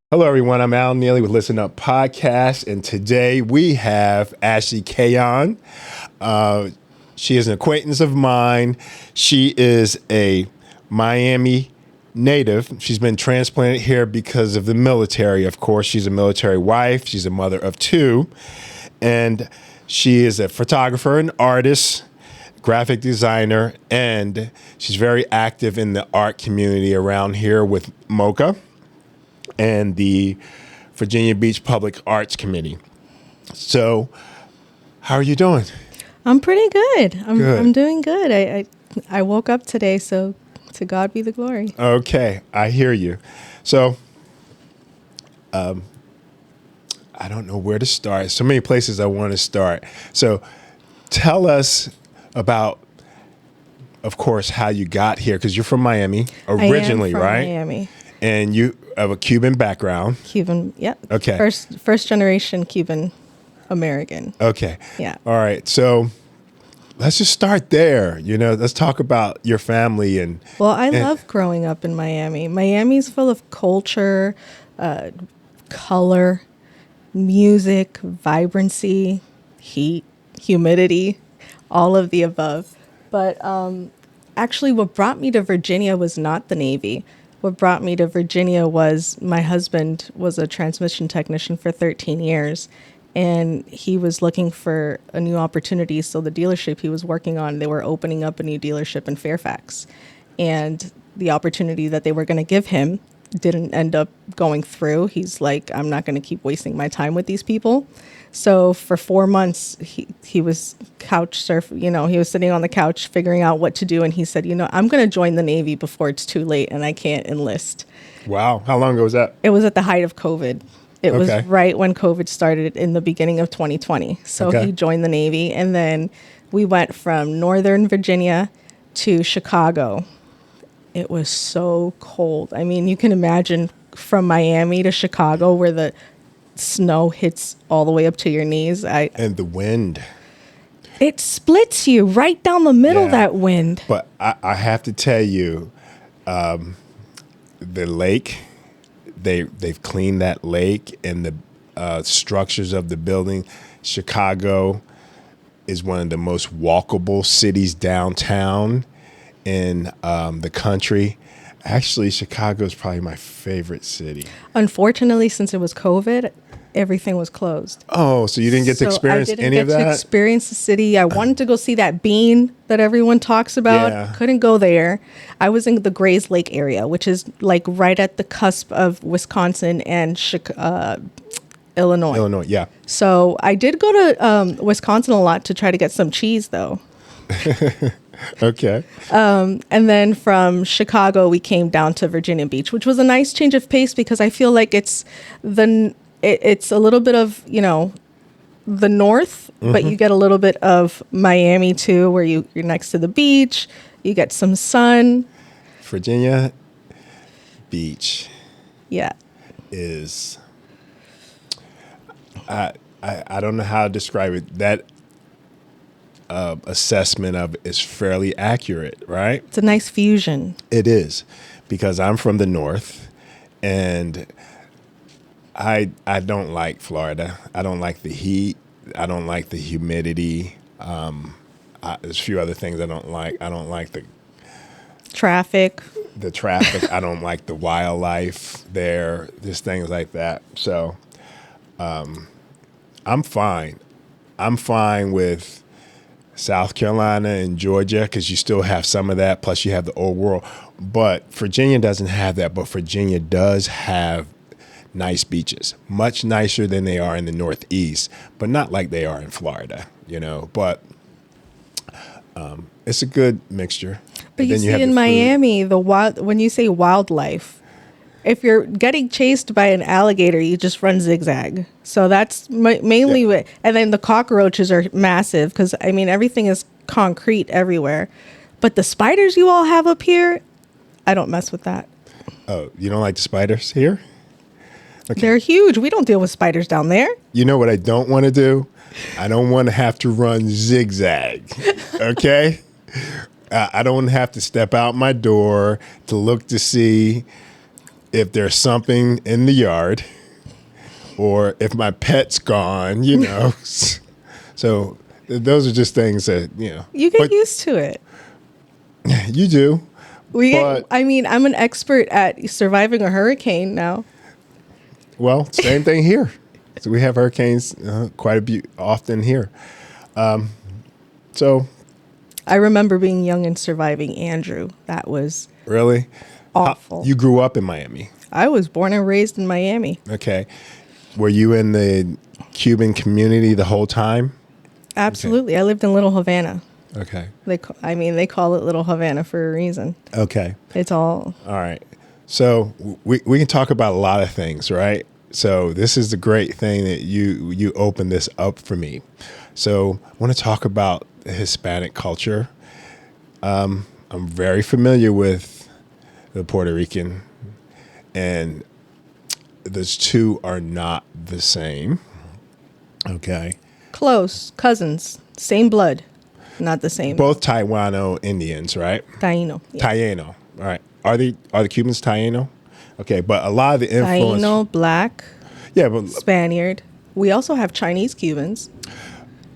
Hello, everyone. I'm Neely with ListenUp Podcast, and today we have Ashley Cayon. She is an acquaintance of mine. She is a Miami native. She's been transplanted here because of the military. Of course, she's a military wife. She's a mother of two, and she is a photographer, an artist, graphic designer, and she's very active in the art community around here with MoCA and the Virginia Beach Public Arts Committee. So, how are you doing? I'm pretty good. Good. I'm doing good. I woke up today, so to God be the glory. Okay, I hear you. So, I don't know where to start. So many places I want to start. So, tell us about, of course, how you got here, because you're from Miami originally, I am from right? Miami. And you have a Cuban background. Cuban, yeah. Okay. First generation Cuban American. Okay. Yeah. All right. So let's just start there. Let's talk about your family and. Well, I love growing up in Miami. Miami's full of culture, color, music, vibrancy, heat, humidity, all of the above. But actually, what brought me to Virginia was not the Navy. What brought me to Virginia was my husband was a transmission technician for 13 years, and he was looking for a new opportunity. So the dealership he was working on, they were opening up a new dealership in Fairfax. And the opportunity that they were going to give him didn't end up going through. He's like, I'm not going to keep wasting my time with these people. So for 4 months, he was couch surfing, he was sitting on the couch figuring out what to do. And he said, I'm going to join the Navy before it's too late and I can't enlist. Wow. How long ago was that? It was at the height of COVID. It was Okay. right when COVID started in the beginning of 2020. So Okay. he joined the Navy. And then we went from Northern Virginia to Chicago. It was so cold. I mean, you can imagine from Miami to Chicago where the snow hits all the way up to your knees. And the wind. It splits you right down the middle, Yeah. that wind. But I have to tell you, the lake, they've cleaned that lake and the structures of the building. Chicago is one of the most walkable cities downtown in the country. Actually, Chicago is probably my favorite city. Unfortunately, since it was COVID, everything was closed. Oh, so you didn't get to experience any of I didn't get to that? experience the city. I wanted to go see that bean that everyone talks about. Yeah. Couldn't go there. I was in the Grays Lake area, which is like right at the cusp of Wisconsin and Illinois. Illinois, yeah. So I did go to Wisconsin a lot to try to get some cheese, though. Okay. And then from Chicago, we came down to Virginia Beach, which was a nice change of pace because I feel like it's a little bit of, the north, but you get a little bit of Miami too, where you're next to the beach, you get some sun. Virginia Beach Yeah. is, I don't know how to describe it. That assessment of it is fairly accurate, right? It's a nice fusion. It is, because I'm from the north, and I don't like Florida. I don't like the heat. I don't like the humidity. There's a few other things I don't like. I don't like the Traffic. traffic. I don't like the wildlife there. There's things like that. So I'm fine. I'm fine with South Carolina and Georgia because you still have some of that. Plus you have the old world. But Virginia doesn't have that. But Virginia does have nice beaches, much nicer than they are in the Northeast, but not like they are in Florida, But it's a good mixture. But And you then see have in the food. Miami, when you say wildlife, if you're getting chased by an alligator, you just run zigzag. So that's mainly what, and then the cockroaches are massive because, everything is concrete everywhere. But the spiders you all have up here, I don't mess with that. Oh, you don't like the spiders here? Okay. They're huge. We don't deal with spiders down there. You know what I don't want to do? I don't want to have to run zigzag, okay? I don't have to step out my door to look to see if there's something in the yard or if my pet's gone, So those are just things that, You get but used to it. you do. I'm an expert at surviving a hurricane now. Well, same thing here. So we have hurricanes quite a bit often here. So I remember being young and surviving Andrew. That was really awful. You grew up in Miami. I was born and raised in Miami. Okay. Were you in the Cuban community the whole time? Absolutely. Okay. I lived in Little Havana. Okay. They call it Little Havana for a reason. Okay. It's all right. So we can talk about a lot of things, right? So this is the great thing that you opened this up for me. So I want to talk about the Hispanic culture. I'm very familiar with the Puerto Rican, and those two are not the same. Okay. Close cousins, same blood, not the same. Both Taíno Indians, right? Taíno. Yeah. Taíno. All right. Are the Cubans Taíno? Okay, but a lot of the influence. Taíno, black. Yeah, but Spaniard. We also have Chinese Cubans.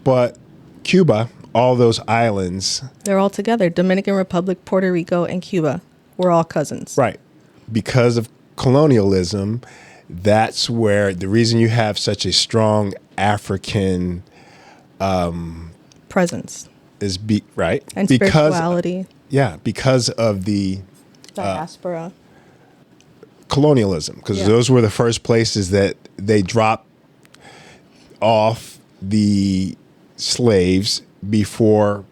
But Cuba, all those islands. They're all together. Dominican Republic, Puerto Rico, and Cuba. We're all cousins. Right. Because of colonialism, that's where the reason you have such a strong African presence is right and spirituality. Because of the diaspora colonialism. Because those were the first places that they dropped off the slaves before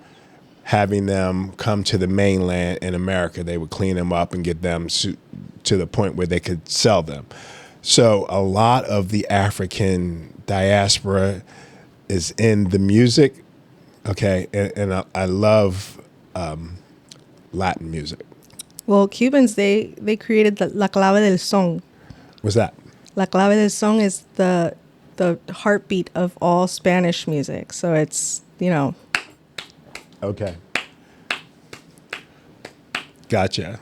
having them come to the mainland in America. They would clean them up and get them to the point where they could sell them. So a lot of the African diaspora is in the music, okay? And I love Latin music. Well, Cubans, they created the La clave del son. What's that? La clave del son is the heartbeat of all Spanish music. So it's, Okay. Gotcha.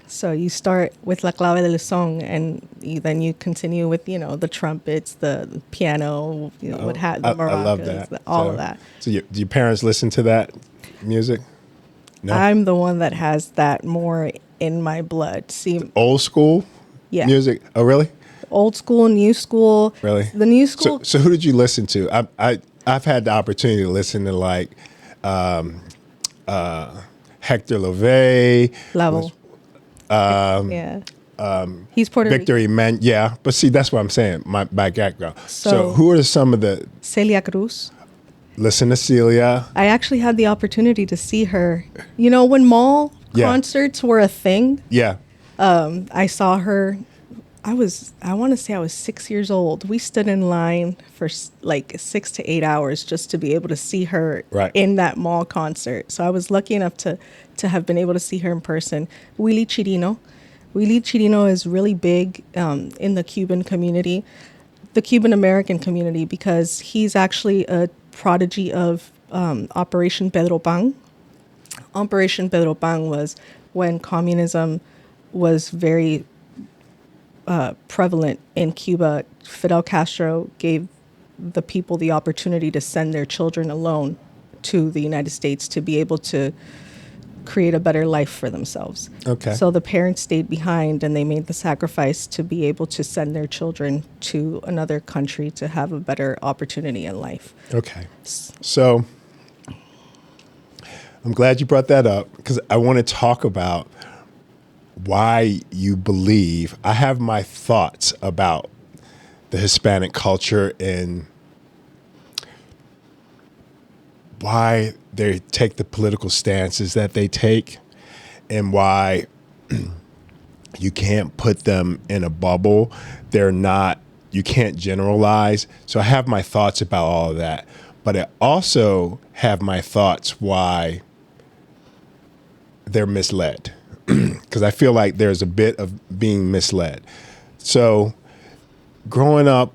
So you start with La clave del son, and then you continue with, the trumpets, the piano, the maracas, I love that. All of that. So do your parents listen to that music? No? I'm the one that has that more in my blood. See, old school music? Oh, really? Old school, new school. Really? The new school. So who did you listen to? I've had the opportunity to listen to like Hector LaVey. Level. He's Puerto Victor Rican. Emmanuel. But see, that's what I'm saying. My background. So who are some of the? Celia Cruz. Listen to Celia. I actually had the opportunity to see her. When mall concerts were a thing. Yeah. I saw her. I want to say I was 6 years old. We stood in line for like 6 to 8 hours just to be able to see her in that mall concert. So I was lucky enough to have been able to see her in person. Willie Chirino. Willie Chirino is really big in the Cuban community, the Cuban American community, because he's actually a prodigy of Operation Pedro Pan. Operation Pedro Pan was when communism was very prevalent in Cuba. Fidel Castro gave the people the opportunity to send their children alone to the United States to be able to create a better life for themselves. Okay. So the parents stayed behind and they made the sacrifice to be able to send their children to another country to have a better opportunity in life. Okay. So I'm glad you brought that up because I want to talk about why you believe. I have my thoughts about the Hispanic culture and why they take the political stances that they take and why you can't put them in a bubble. You can't generalize. So I have my thoughts about all of that, but I also have my thoughts why they're misled. Because I feel like there's a bit of being misled. So, growing up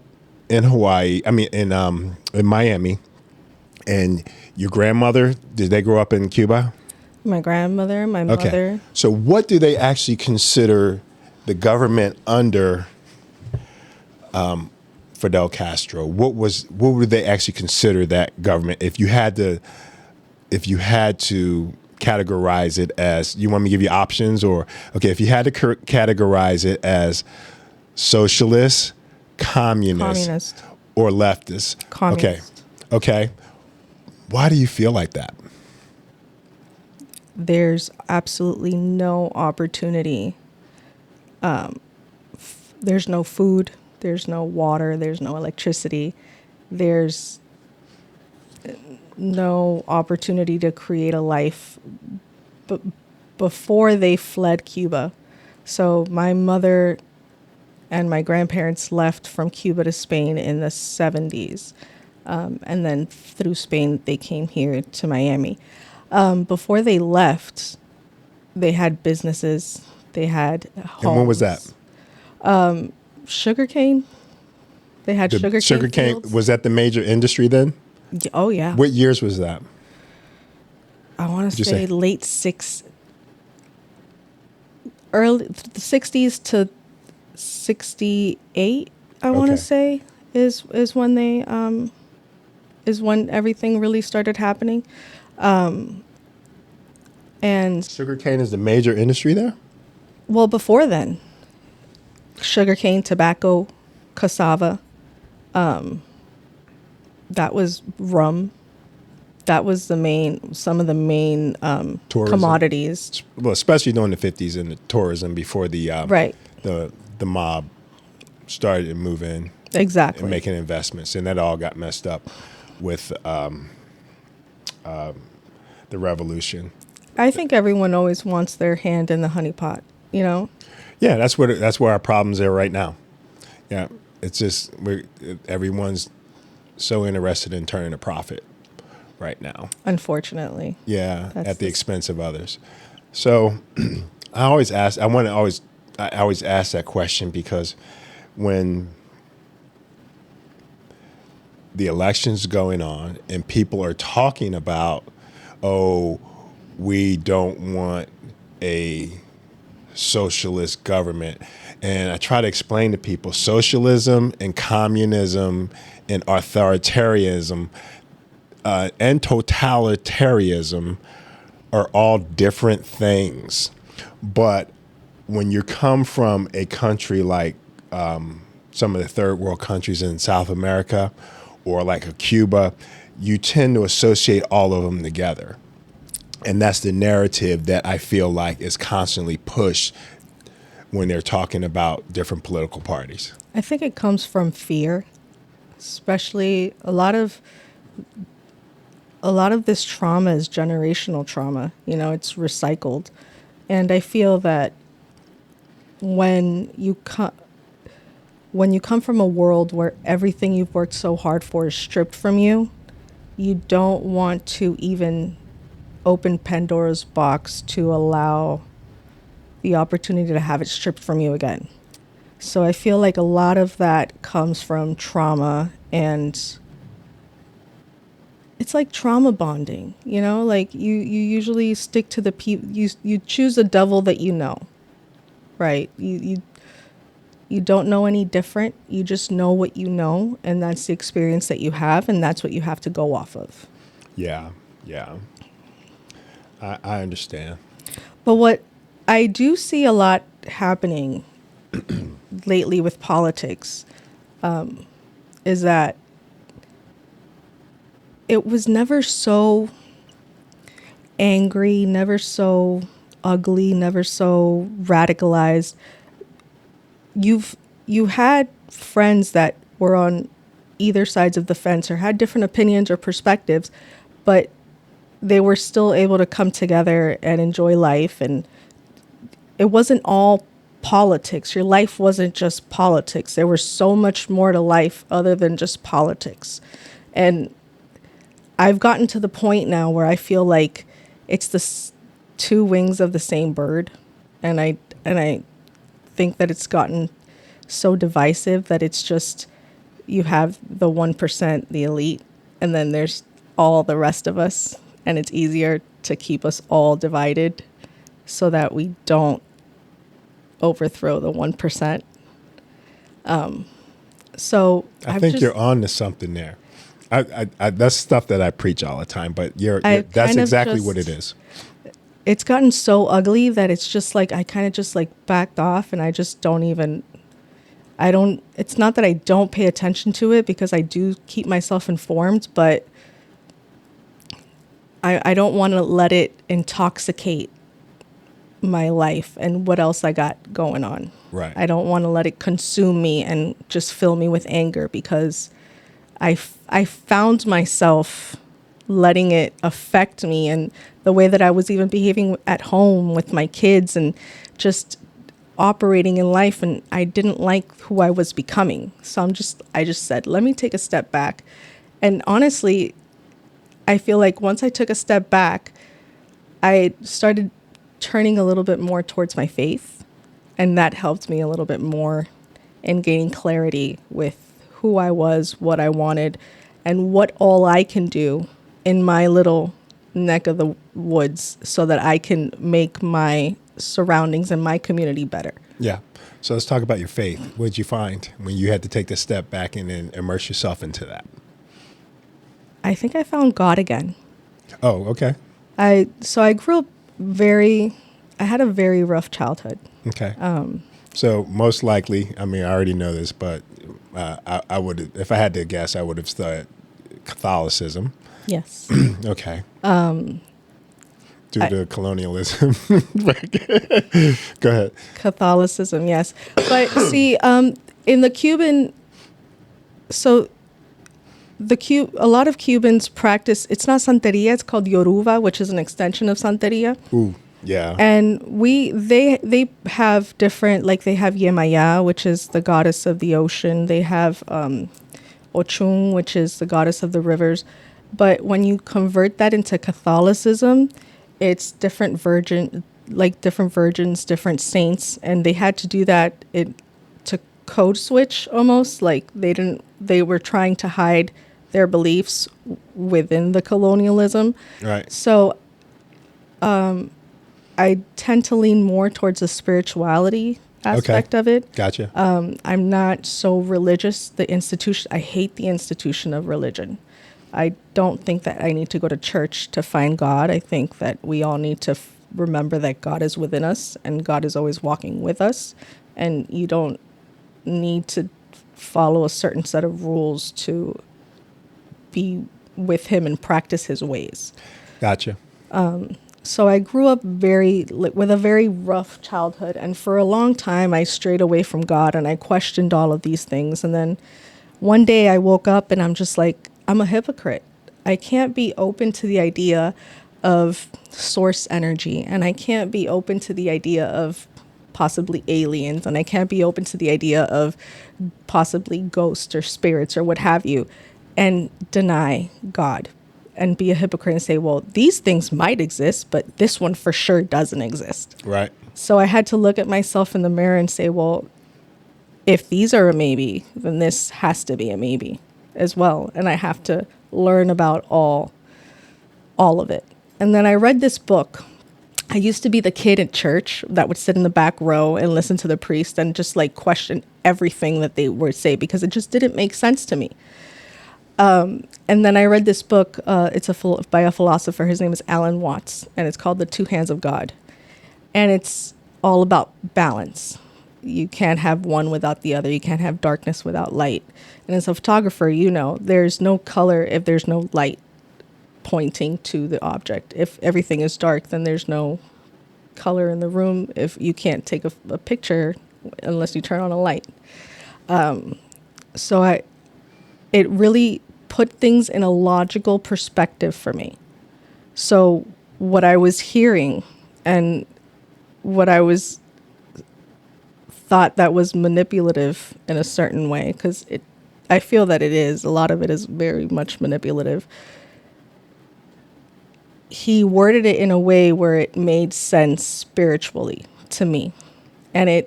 in in Miami, and your grandmother, did they grow up in Cuba? My grandmother, my mother. So, what do they actually consider the government under Fidel Castro, what would they actually consider that government? If you had to categorize it as, you want me to give you options, or okay, if you had to categorize it as socialist, communist. Or leftist. Communist. Okay. Why do you feel like that? There's absolutely no opportunity. There's no food. There's no water. There's no electricity. There's no opportunity to create a life before they fled Cuba. So my mother and my grandparents left from Cuba to Spain in the 70s. And then through Spain, they came here to Miami. Before they left, they had businesses. They had homes. And when was that? Sugarcane. They had sugarcane fields. Was that the major industry then? Oh, yeah. What years was that? I want to say late early the 60s to 68. I want to say is when they is when everything really started happening. And sugarcane is the major industry there? Well, before then, sugarcane, tobacco, cassava, that was rum. That was some of the main commodities. Well, especially during the 50s and the tourism before the the mob started to move in. Exactly. And making investments. And that all got messed up with the revolution. I think everyone always wants their hand in the honeypot, you know? Yeah, that's where our problems are right now. Yeah, it's just everyone's so interested in turning a profit right now. Unfortunately. Yeah, at the expense of others. So I always ask that question because when the election's going on and people are talking about, oh, we don't want a socialist government. And I try to explain to people socialism and communism and authoritarianism and totalitarianism are all different things. But when you come from a country like some of the third world countries in South America or like a Cuba, you tend to associate all of them together. And that's the narrative that I feel like is constantly pushed when they're talking about different political parties. I think it comes from fear, especially a lot of this trauma is generational trauma. You know, it's recycled. And I feel that when you come from a world where everything you've worked so hard for is stripped from you, you don't want to even open Pandora's box to allow the opportunity to have it stripped from you again. So I feel like a lot of that comes from trauma, and it's like trauma bonding, you know, like you usually stick to the people, you choose a devil that you know, right? You don't know any different. You just know what you know, and that's the experience that you have, and that's what you have to go off of. Yeah. I understand. But what I do see a lot happening lately with politics is that it was never so angry, never so ugly, never so radicalized. You had friends that were on either sides of the fence or had different opinions or perspectives, but they were still able to come together and enjoy life. And it wasn't all politics. Your life wasn't just politics. There was so much more to life other than just politics. And I've gotten to the point now where I feel like it's the two wings of the same bird. And I think that it's gotten so divisive that it's just, you have the 1%, the elite, and then there's all the rest of us. And it's easier to keep us all divided so that we don't overthrow the 1%. So I think you're on to something there. I that's stuff that I preach all the time, but that's exactly what it is. It's gotten so ugly that it's just like I kind of just like backed off, and I just don't even. I don't. It's not that I don't pay attention to it, because I do keep myself informed, but I don't want to let it intoxicate my life and what else I got going on. Right. I don't want to let it consume me and just fill me with anger, because I found myself letting it affect me, and the way that I was even behaving at home with my kids and just operating in life, and I didn't like who I was becoming. So I just said, let me take a step back. And honestly, I feel like once I took a step back, I started turning a little bit more towards my faith, and that helped me a little bit more in gaining clarity with who I was, what I wanted, and what all I can do in my little neck of the woods so that I can make my surroundings and my community better. Yeah. So let's talk about your faith. What did you find when you had to take the step back and then immerse yourself into that? I think I found God again. Oh, okay. I grew up I had a very rough childhood. Okay. So most likely, I mean, I already know this, but I would, if I had to guess, I would have studied Catholicism. Yes. Okay. Due to colonialism. Go ahead. Catholicism, yes. But see, in the Cuban, so a lot of Cubans practice, it's not Santeria, it's called Yoruba, which is an extension of Santeria. Ooh, yeah. And they have different, like they have Yemaya, which is the goddess of the ocean. They have Ochun, which is the goddess of the rivers. But when you convert that into Catholicism, it's different virgins, different saints, and they had to do that to code switch almost. Like they were trying to hide their beliefs within the colonialism. Right. So I tend to lean more towards the spirituality aspect of it. Gotcha. I'm not so religious. I hate the institution of religion. I don't think that I need to go to church to find God. I think that we all need to remember that God is within us and God is always walking with us. And you don't need to follow a certain set of rules to be with him and practice his ways. Gotcha. So I grew up with a very rough childhood. And for a long time, I strayed away from God and I questioned all of these things. And then one day I woke up and I'm just like, I'm a hypocrite. I can't be open to the idea of source energy, and I can't be open to the idea of possibly aliens, and I can't be open to the idea of possibly ghosts or spirits or what have you, and deny God and be a hypocrite and say, well, these things might exist, but this one for sure doesn't exist. Right. So I had to look at myself in the mirror and say, well, if these are a maybe, then this has to be a maybe as well. And I have to learn about all of it. And then I read this book. I used to be the kid at church that would sit in the back row and listen to the priest and just like question everything that they would say because it just didn't make sense to me. And then I read this book. It's by a philosopher. His name is Alan Watts, and it's called The Two Hands of God. And it's all about balance. You can't have one without the other. You can't have darkness without light. And as a photographer, there's no color if there's no light pointing to the object. If everything is dark, then there's no color in the room. If you can't take a picture unless you turn on a light. So it really put things in a logical perspective for me. So what I was hearing and what I was thought that was manipulative in a certain way, because I feel that a lot of it is very much manipulative. He worded it in a way where it made sense spiritually to me. And I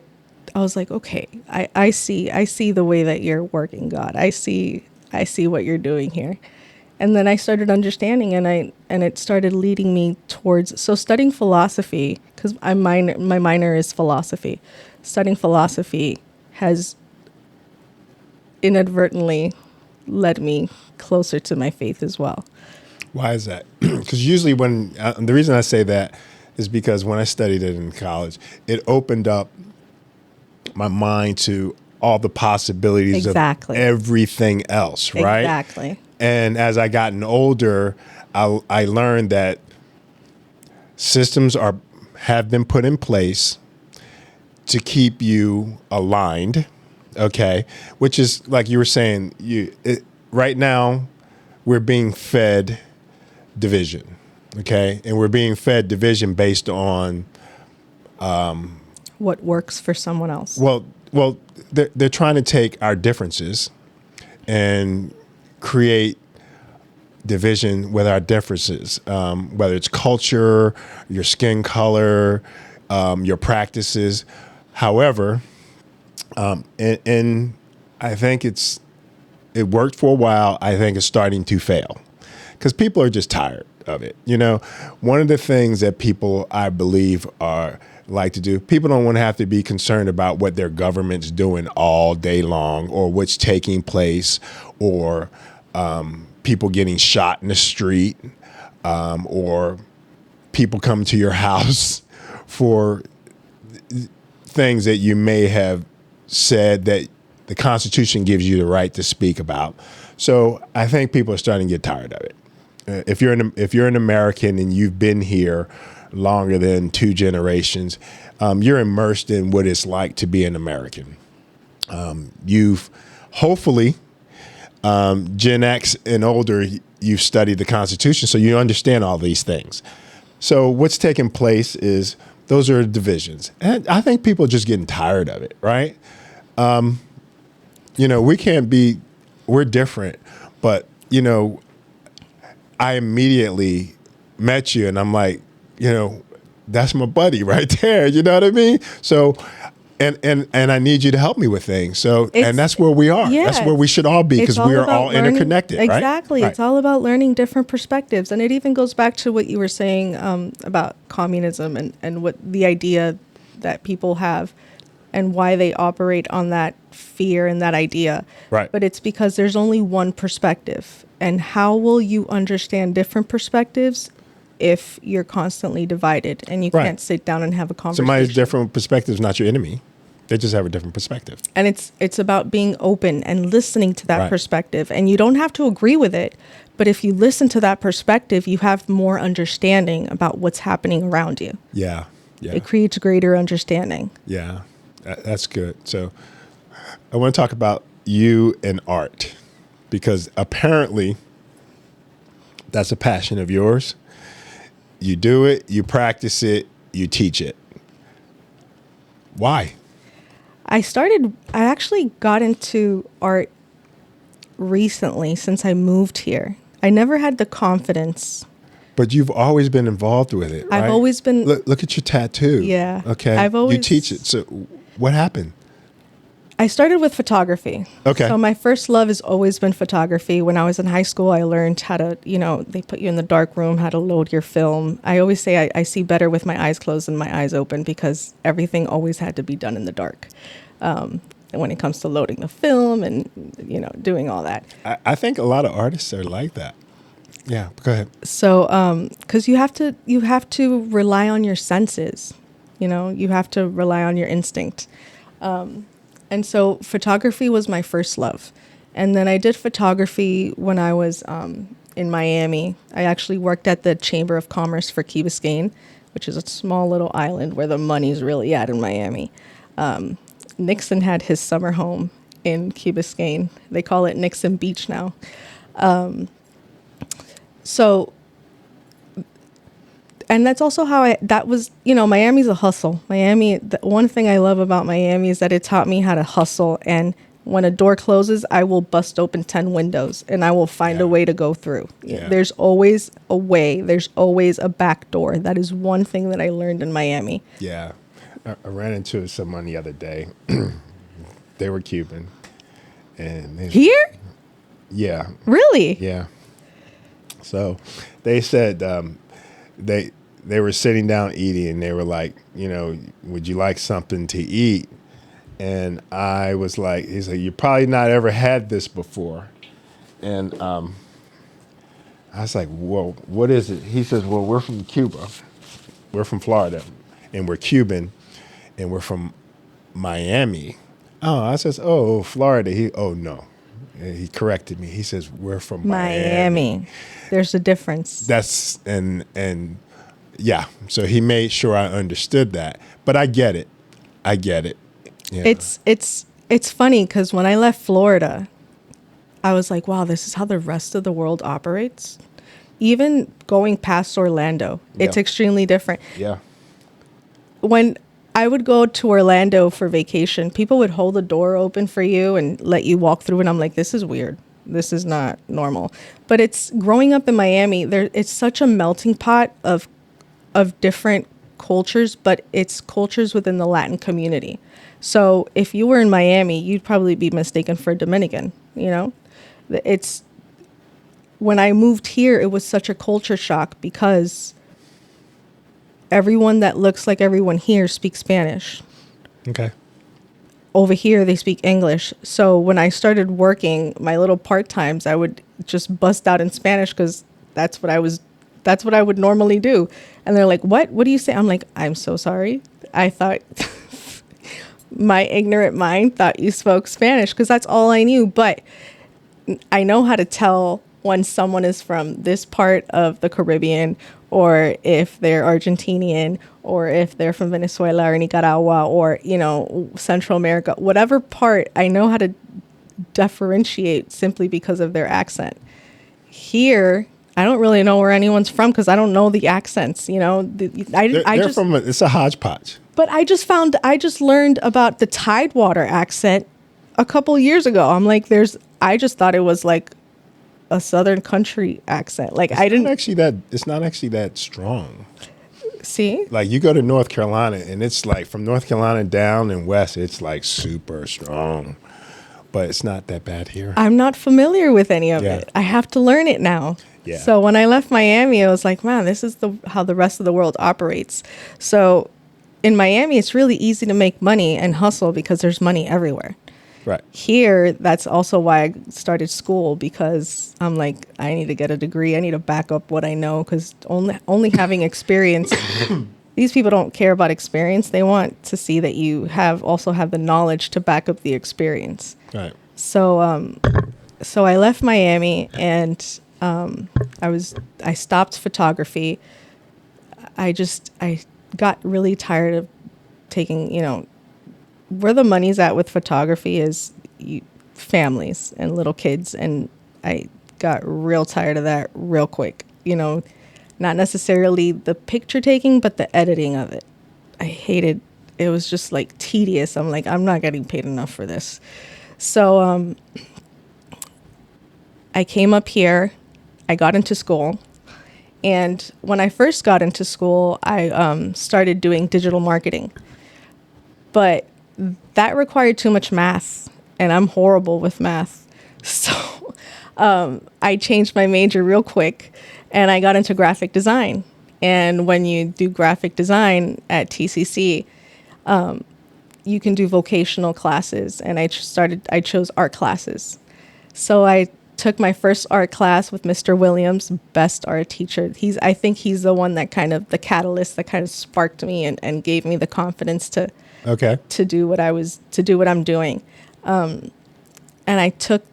was like, okay, I see the way that you're working, God. I see what you're doing here. And then I started understanding, and it started leading me towards studying philosophy, because my minor is philosophy. Studying philosophy has inadvertently led me closer to my faith as well. Why is that? Because usually the reason I say that is because when I studied it in college, it opened up my mind to all the possibilities Exactly. of everything else, right? Exactly. And as I gotten older, I learned that systems have been put in place to keep you aligned, okay? Which is, like you were saying, right now we're being fed division, okay? And we're being fed division based on what works for someone else. Well, they're trying to take our differences and create division with our differences, whether it's culture, your skin color, your practices. However, and I think it worked for a while. I think it's starting to fail because people are just tired of it. You know, one of the things that people, I believe, like to do, people don't want to have to be concerned about what their government's doing all day long, or what's taking place, or people getting shot in the street, or people come to your house for things that you may have said that the Constitution gives you the right to speak about. So I think people are starting to get tired of it. If you're an American and you've been here longer than 2 generations, you're immersed in what it's like to be an American. You've hopefully, Gen X and older, you've studied the Constitution, so you understand all these things. So what's taking place is those are divisions. And I think people are just getting tired of it, right? We're different, but, I immediately met you and I'm like, that's my buddy right there. You know what I mean? So, and I need you to help me with things. So, and that's where we are. Yeah, that's where we should all be, because we are all interconnected, right? Exactly. Right. It's all about learning different perspectives. And it even goes back to what you were saying about communism and what the idea that people have and why they operate on that fear and that idea. Right. But it's because there's only one perspective. And how will you understand different perspectives if you're constantly divided and you can't sit down and have a conversation? Somebody's different perspective is not your enemy. They just have a different perspective. And it's about being open and listening to that perspective. And you don't have to agree with it, but if you listen to that perspective, you have more understanding about what's happening around you. Yeah. It creates greater understanding. Yeah, that's good. So I want to talk about you and art, because apparently that's a passion of yours. You do it, you practice it, you teach it. Why? I actually got into art recently since I moved here. I never had the confidence. But you've always been involved with it, right? I've always been. Look at your tattoo. Yeah. Okay. You teach it. So what happened? I started with photography. Okay. So my first love has always been photography. When I was in high school, I learned how to, they put you in the dark room, how to load your film. I always say I see better with my eyes closed than my eyes open, because everything always had to be done in the dark. When it comes to loading the film and, doing all that. I think a lot of artists are like that. Yeah, go ahead. So, because you have to rely on your senses, you have to rely on your instinct. And so photography was my first love. And then I did photography when I was in Miami. I actually worked at the Chamber of Commerce for Key Biscayne, which is a small little island where the money's really at in Miami. Nixon had his summer home in Key Biscayne. They call it Nixon Beach now. And that's also how Miami's a hustle. The one thing I love about Miami is that it taught me how to hustle. And when a door closes, I will bust open 10 windows and I will find a way to go through. Yeah. There's always a way. There's always a back door. That is one thing that I learned in Miami. Yeah. I ran into someone the other day. They were Cuban. And Here? Yeah. Really? Yeah. So they said they they were sitting down eating, and they were like, would you like something to eat? And I was like, he's like, you probably not ever had this before. And I was like, whoa, what is it? He says, well, we're from Cuba. We're from Florida, and we're Cuban, and we're from Miami. Oh, I says, oh, Florida. Oh, no. And he corrected me. He says, we're from Miami. There's a difference. That's, yeah. So he made sure I understood that. But I get it. Yeah. It's funny because when I left Florida, I was like, wow, this is how the rest of the world operates. Even going past Orlando, it's extremely different. Yeah. When I would go to Orlando for vacation, people would hold the door open for you and let you walk through. And I'm like, this is weird. This is not normal. But it's growing up in Miami. It's such a melting pot of different cultures, but it's cultures within the Latin community. So if you were in Miami, you'd probably be mistaken for a Dominican. It's when I moved here, it was such a culture shock because everyone that looks like everyone here speaks Spanish. Okay. Over here, they speak English. So when I started working my little part-times, I would just bust out in Spanish because that's what I would normally do. And they're like, what do you say? I'm like, I'm so sorry. I thought my ignorant mind thought you spoke Spanish because that's all I knew. But I know how to tell when someone is from this part of the Caribbean, or if they're Argentinian, or if they're from Venezuela or Nicaragua, or, Central America, whatever part, I know how to differentiate simply because of their accent. Here, I don't really know where anyone's from because I don't know the accents, It's a hodgepodge. But I just learned about the Tidewater accent a couple years ago. I'm like, I just thought it was like a Southern country accent. Like It's not actually that strong. See? Like you go to North Carolina and it's like from North Carolina down and west, it's like super strong. But it's not that bad here. I'm not familiar with any of it. I have to learn it now. Yeah. So when I left Miami, I was like, man, this is how the rest of the world operates. So in Miami, it's really easy to make money and hustle because there's money everywhere. Right. Here, that's also why I started school, because I'm like, I need to get a degree. I need to back up what I know, because only having experience, these people don't care about experience. They want to see that you also have the knowledge to back up the experience. Right. So, so I left Miami and I stopped photography. I got really tired of taking, where the money's at with photography is families and little kids. And I got real tired of that real quick, not necessarily the picture taking, but the editing of it. I hated, it was just like tedious. I'm like, I'm not getting paid enough for this. So I came up here, I got into school. And when I first got into school, I started doing digital marketing. But that required too much math, and I'm horrible with math. So I changed my major real quick, and I got into graphic design. And when you do graphic design at TCC, you can do vocational classes, and I chose art classes. So I took my first art class with Mr. Williams, best art teacher. I think he's the one that the catalyst that kind of sparked me and gave me the confidence to do what I'm doing. And I took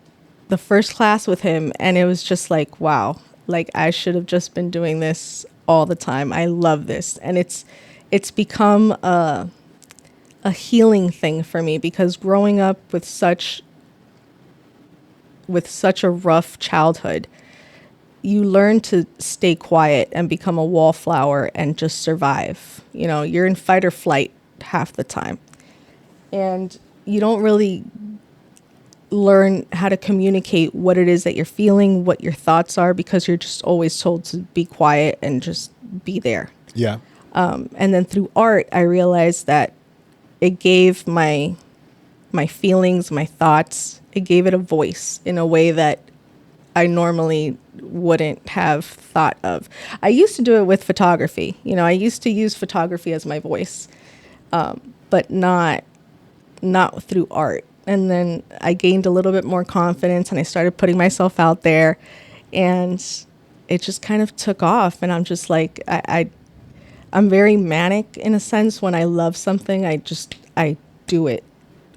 the first class with him, and it was just like, wow, like I should have just been doing this all the time. I love this. And it's become a healing thing for me, because growing up with such a rough childhood, you learn to stay quiet and become a wallflower and just survive. You're in fight or flight half the time. And you don't really learn how to communicate what it is that you're feeling, what your thoughts are, because you're just always told to be quiet and just be there. Yeah. And then through art, I realized that it gave my feelings, my thoughts, it gave it a voice in a way that I normally wouldn't have thought of. I used to do it with photography. I used to use photography as my voice, but not through art. And then I gained a little bit more confidence and I started putting myself out there, and it just kind of took off. And I'm just like, I'm very manic in a sense. When I love something, I do it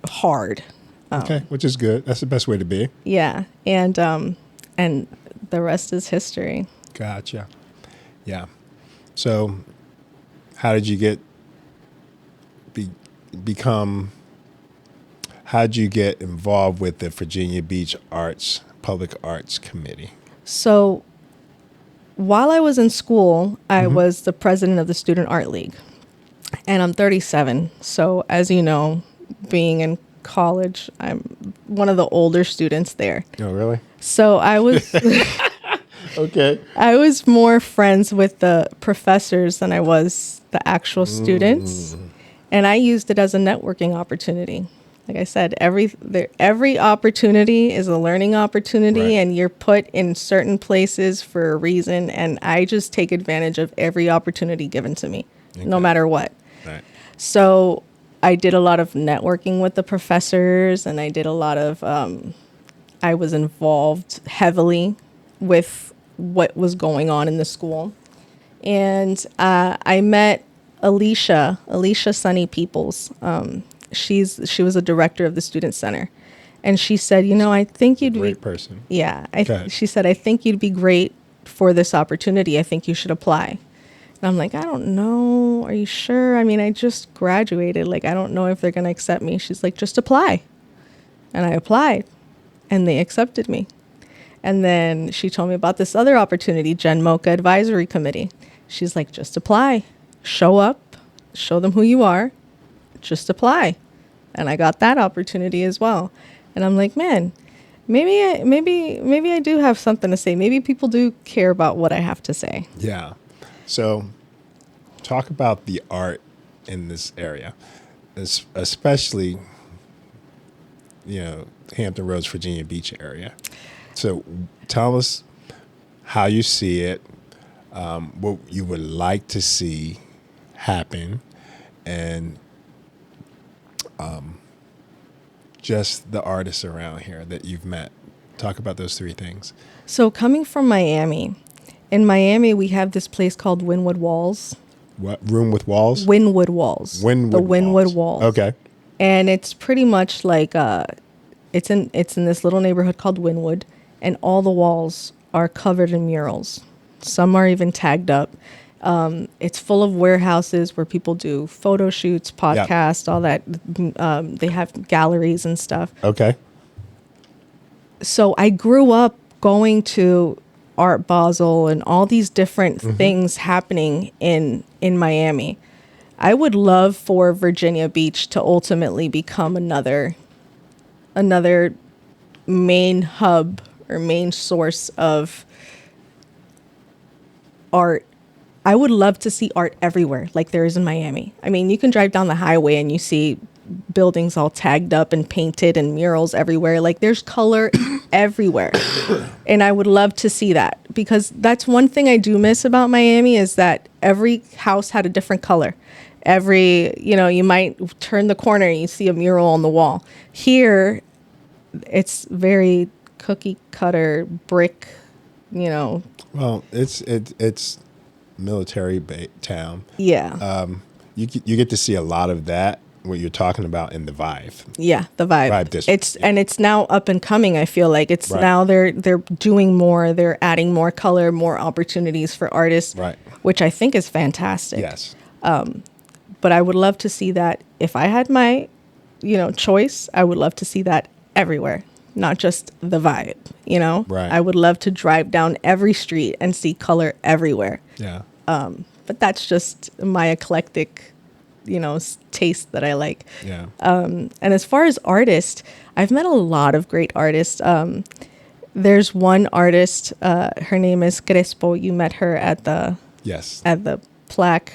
hard. Okay, which is good. That's the best way to be. Yeah. And the rest is history. Gotcha. Yeah. So how did you how'd you get involved with the Virginia Beach Public Arts Committee? So while I was in school, I was the president of the Student Art League, and I'm 37. So as you know, being in college, I'm one of the older students there. Oh, really? So I was Okay. I was more friends with the professors than I was the actual students, and I used it as a networking opportunity. Like I said, every opportunity is a learning opportunity, Right. and you're put in certain places for a reason. And I just take advantage of every opportunity given to me, no matter what. Right. So I did a lot of networking with the professors, and I did a lot of, I was involved heavily with what was going on in the school. And I met Alicia Sunny Peoples. She was a director of the Student Center. And she said, I think you'd be... Great person. Yeah. Okay. She said, I think you'd be great for this opportunity. I think you should apply. And I'm like, I don't know. Are you sure? I mean, I just graduated. Like, I don't know if they're going to accept me. She's like, just apply. And I applied, and they accepted me. And then she told me about this other opportunity, Gen Mocha Advisory Committee. She's like, just apply. Show up. Show them who you are. Just apply. And I got that opportunity as well. And I'm like, man, maybe I do have something to say. Maybe people do care about what I have to say. Yeah. So talk about the art in this area, especially, Hampton Roads, Virginia Beach area. So tell us how you see it, what you would like to see happen, and just the artists around here that you've met. Talk about those three things. So coming from Miami, in Miami, we have this place called Wynwood Walls. What? Room with walls? Wynwood Walls. The Wynwood Walls. Okay. And it's pretty much like it's in this little neighborhood called Wynwood, and all the walls are covered in murals. Some are even tagged up. It's full of warehouses where people do photo shoots, podcasts, all that. They have galleries and stuff. Okay. So I grew up going to Art Basel and all these different things happening in Miami. I would love for Virginia Beach to ultimately become another main hub or main source of art. I would love to see art everywhere like there is in Miami. I mean, you can drive down the highway and you see buildings all tagged up and painted and murals everywhere. Like there's color everywhere. And I would love to see that, because that's one thing I do miss about Miami is that every house had a different color. You might turn the corner and you see a mural on the wall. Here, it's very cookie cutter brick, Well, it's military town. Yeah. You get to see a lot of that, what you're talking about in the Vive. Yeah, the Vive district. It's now up and coming. I feel like it's now they're doing more. They're adding more color, more opportunities for artists, which I think is fantastic. Yes. But I would love to see that if I had my, choice. I would love to see that everywhere, not just the Vive. Right. I would love to drive down every street and see color everywhere. Yeah. But that's just my eclectic, taste that I like. Yeah. And as far as artists, I've met a lot of great artists. There's one artist, her name is Crespo. You met her at the plaque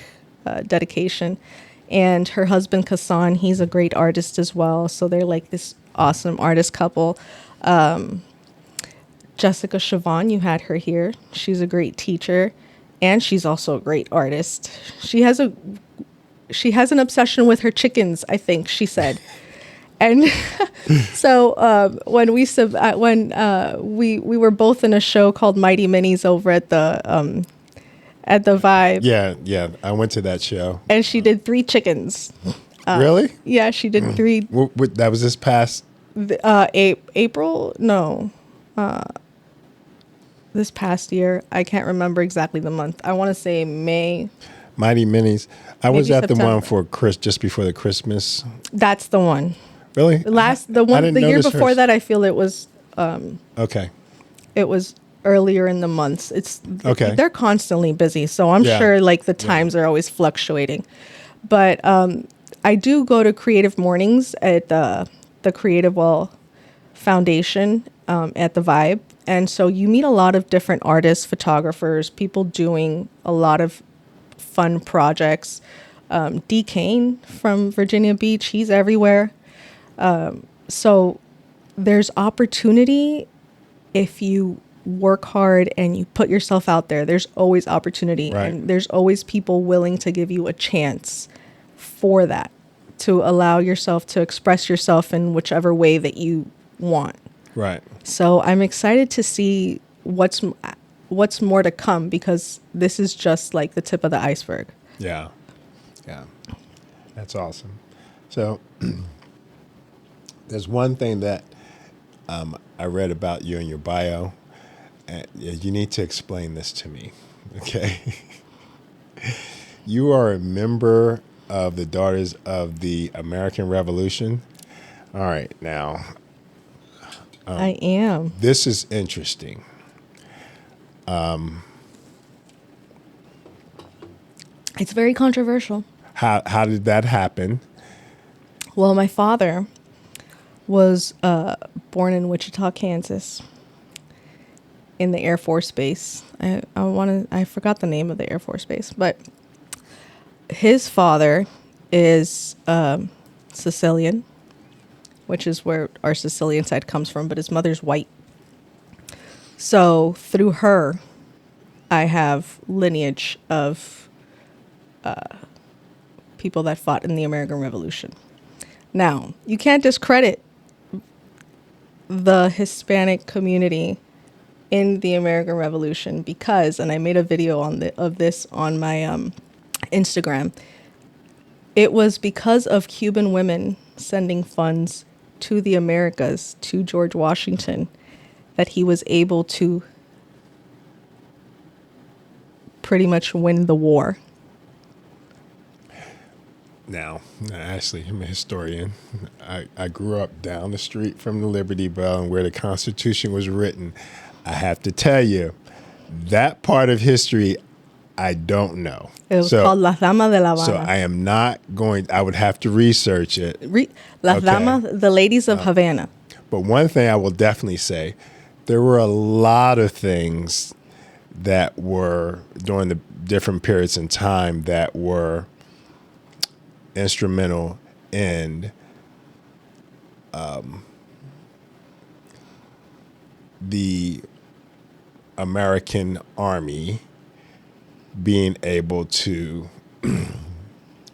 dedication. And her husband, Kassan, he's a great artist as well. So they're like this awesome artist couple. Jessica Siobhan, you had her here. She's a great teacher, and she's also a great artist. She has an obsession with her chickens, I think she said. And so we were both in a show called Mighty Minis over at the Vibe. Yeah, I went to that show. And she did 3 chickens. Really? Yeah, she did 3. That was this past. April? No. This past year. I can't remember exactly the month. I want to say May. Mighty Minis. I was at September. the one for just before the Christmas. That's the one. Really? The year before that, I feel it was. Okay. It was earlier in the months. Okay. They're constantly busy, so I'm sure like the times are always fluctuating. But I do go to creative mornings at the Creative Well Foundation at the Vibe, and so you meet a lot of different artists, photographers, people doing a lot of fun projects. D. Kane from Virginia Beach, he's everywhere. So there's opportunity if you work hard and you put yourself out there. There's always opportunity, right. And there's always people willing to give you a chance for that, to allow yourself to express yourself in whichever way that you want. Right. So I'm excited to see what's more to come, because this is just like the tip of the iceberg. Yeah. That's awesome. So there's one thing that I read about you in your bio. And you need to explain this to me, okay? You are a member of the Daughters of the American Revolution. All right, now. I am. This is interesting. It's very controversial. How did that happen? Well, my father was born in Wichita, Kansas, in the Air Force Base. I forgot the name of the Air Force Base, but his father is Sicilian, which is where our Sicilian side comes from, but his mother's white. So through her, I have lineage of people that fought in the American Revolution. Now, you can't discredit the Hispanic community in the American Revolution because, and I made a video of this on my Instagram, it was because of Cuban women sending funds to the Americas, to George Washington, that he was able to pretty much win the war. Now, Ashley, I'm a historian. I grew up down the street from the Liberty Bell and where the Constitution was written. I have to tell you, that part of history, I don't know. It was called Las Damas de La Habana. So I am not going, I would have to research it. Las Damas, the ladies of Havana. But one thing I will definitely say, there were a lot of things that were during the different periods in time that were instrumental in the American Army being able to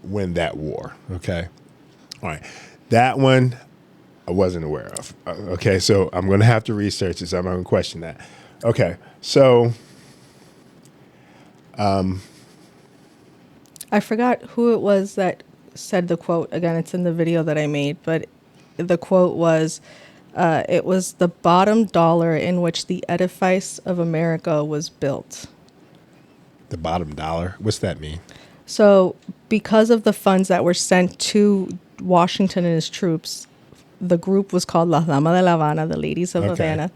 win that war. Okay. All right. That one I wasn't aware of. Okay. So I'm going to have to research this. I'm going to question that. Okay. So I forgot who it was that said the quote. Again, it's in the video that I made, but the quote was, it was the bottom dollar in which the edifice of America was built. The bottom dollar? What's that mean? So because of the funds that were sent to Washington and his troops, the group was called Las Damas de La Habana, the ladies of Havana.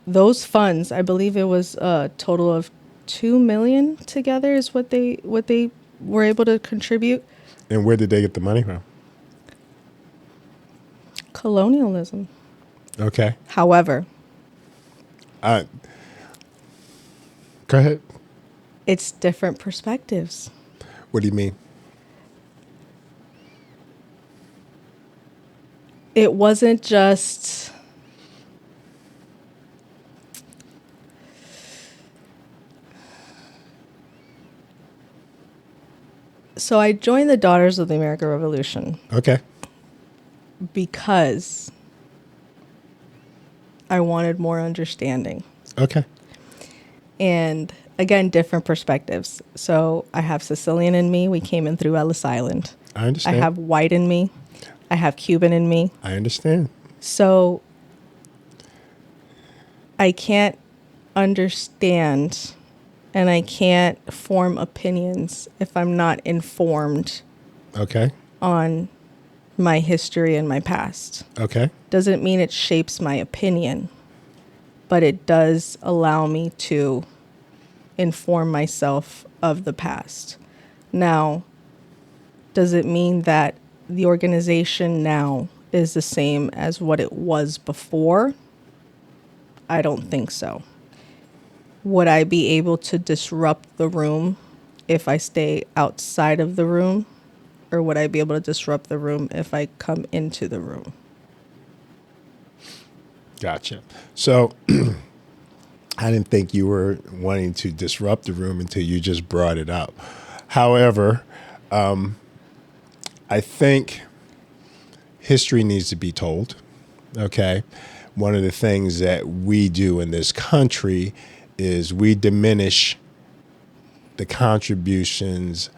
Those funds, I believe it was a total of $2 million together is what they were able to contribute. And where did they get the money from? Colonialism. Okay. However, go ahead. It's different perspectives. What do you mean? It wasn't just So I joined the Daughters of the American Revolution Okay. because I wanted more understanding. Okay. And again, different perspectives. So I have Sicilian in me. We came in through Ellis Island. I understand. I have white in me. I have Cuban in me. I understand. So I can't understand and I can't form opinions if I'm not informed Okay. on my history and my past. Okay. Doesn't mean it shapes my opinion, but it does allow me to inform myself of the past. Now, does it mean that the organization now is the same as what it was before? I don't think so. Would I be able to disrupt the room if I stay outside of the room? Or would I be able to disrupt the room if I come into the room? Gotcha. So I didn't think you were wanting to disrupt the room until you just brought it up. However, I think history needs to be told. Okay. One of the things that we do in this country is we diminish the contributions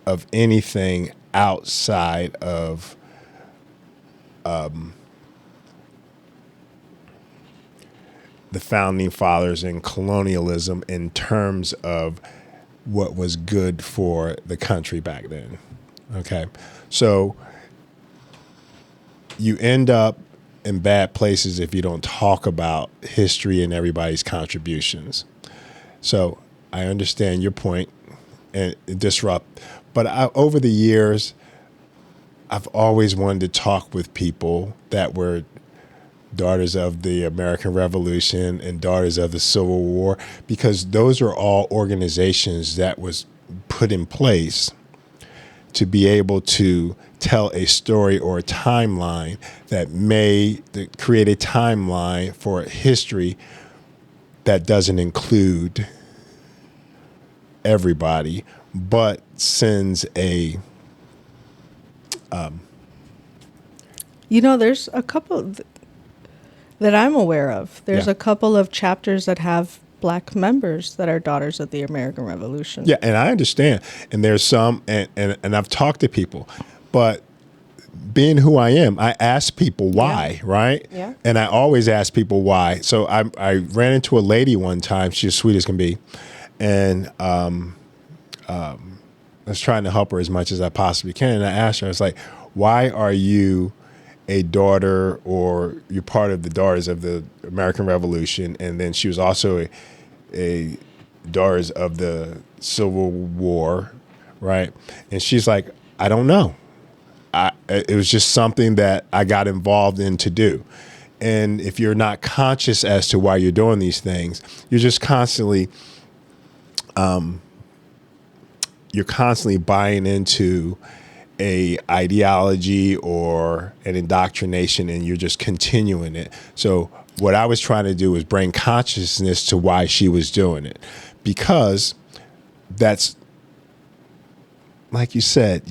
of anything outside of the founding fathers and colonialism in terms of what was good for the country back then. Okay. So you end up in bad places if you don't talk about history and everybody's contributions. So I understand your point and disrupt. But over the years, I've always wanted to talk with people that were daughters of the American Revolution and daughters of the Civil War, because those are all organizations that was put in place to be able to tell a story or a timeline that may create a timeline for history that doesn't include everybody, but sends a there's a couple that I'm aware of. There's Yeah. a couple of chapters that have Black members that are daughters of the American Revolution. Yeah, and I understand. And there's some, and I've talked to people, but being who I am, I ask people why, right? Yeah. And I always ask people why. So I ran into a lady one time. She's sweet as can be. And I was trying to help her as much as I possibly can. And I asked her, I was like, why are you a daughter, or you're part of the Daughters of the American Revolution? And then she was also a Daughters of the Civil War, right? And she's like, I don't know. It was just something that I got involved in to do. And if you're not conscious as to why you're doing these things, you're just constantly, buying into a ideology or an indoctrination, and you're just continuing it. So what I was trying to do was bring consciousness to why she was doing it, because that's, like you said,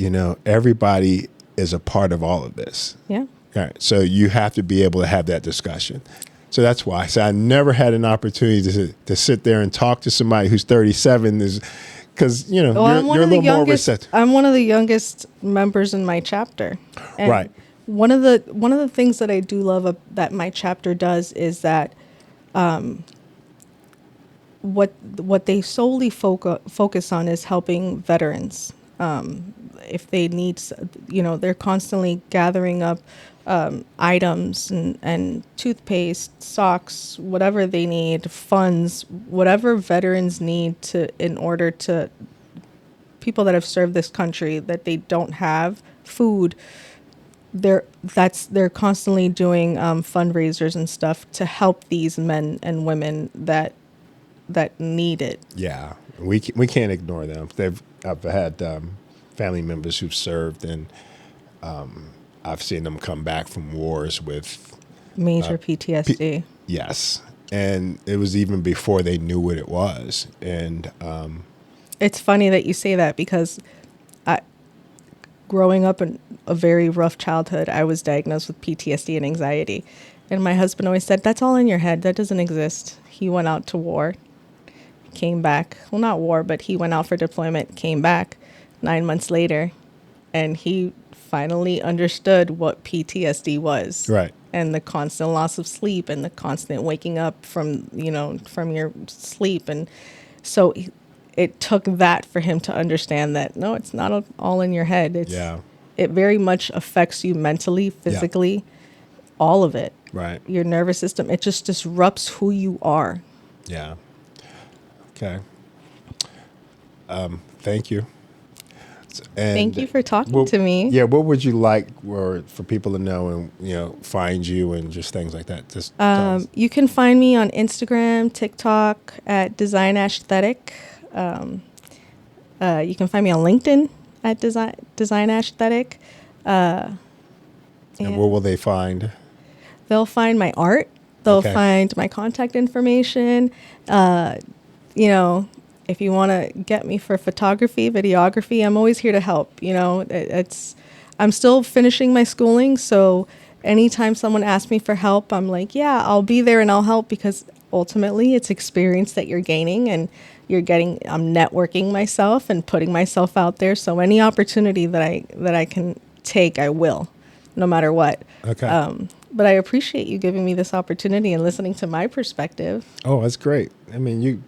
everybody is a part of all of this. Yeah. All right. So you have to be able to have that discussion. So that's why. So I never had an opportunity to sit there and talk to somebody who's 37, because you're a little more receptive. I'm one of the youngest members in my chapter. And Right. One of the things that I do love that my chapter does is that what they solely focus on is helping veterans. If they need, they're constantly gathering up items and toothpaste, socks, whatever they need, funds, whatever veterans need in order to, people that have served this country that they don't have food. They're constantly doing fundraisers and stuff to help these men and women that need it. Yeah, we can't ignore them. I've had family members who've served, and I've seen them come back from wars with Major PTSD. Yes, and it was even before they knew what it was. And It's funny that you say that, because growing up in a very rough childhood, I was diagnosed with PTSD and anxiety. And my husband always said, that's all in your head. That doesn't exist. He went out to war, came back. Well, not war, but he went out for deployment, came back 9 months later, and he finally understood what PTSD was. Right. And the constant loss of sleep and the constant waking up from your sleep. And so it took that for him to understand that, no, it's not all in your head. It very much affects you mentally, physically, all of it. Right. Your nervous system, it just disrupts who you are. Yeah. Okay. Thank you. And thank you for talking to me. Yeah, what would you like for people to know and find you and just things like that? Just you can find me on Instagram, TikTok at Design Aesthetic. You can find me on LinkedIn at Design Aesthetic. And what will they find? They'll find my art. They'll find my contact information. If you want to get me for photography, videography, I'm always here to help. I'm still finishing my schooling, so anytime someone asks me for help, I'm like, yeah, I'll be there and I'll help, because ultimately it's experience that you're gaining and I'm networking myself and putting myself out there. So any opportunity that I can take, I will, no matter what. Okay. But I appreciate you giving me this opportunity and listening to my perspective. Oh, that's great. I mean,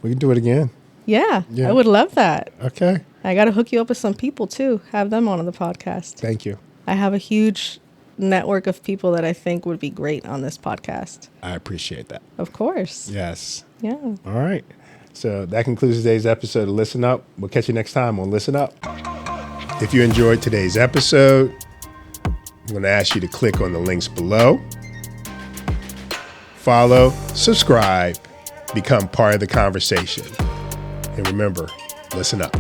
we can do it again. Yeah, I would love that. Okay. I got to hook you up with some people too, have them on the podcast. Thank you. I have a huge network of people that I think would be great on this podcast. I appreciate that. Of course. Yes. Yeah. All right. So that concludes today's episode of Listen Up. We'll catch you next time on Listen Up. If you enjoyed today's episode, I'm going to ask you to click on the links below. Follow, subscribe, become part of the conversation. And remember, listen up.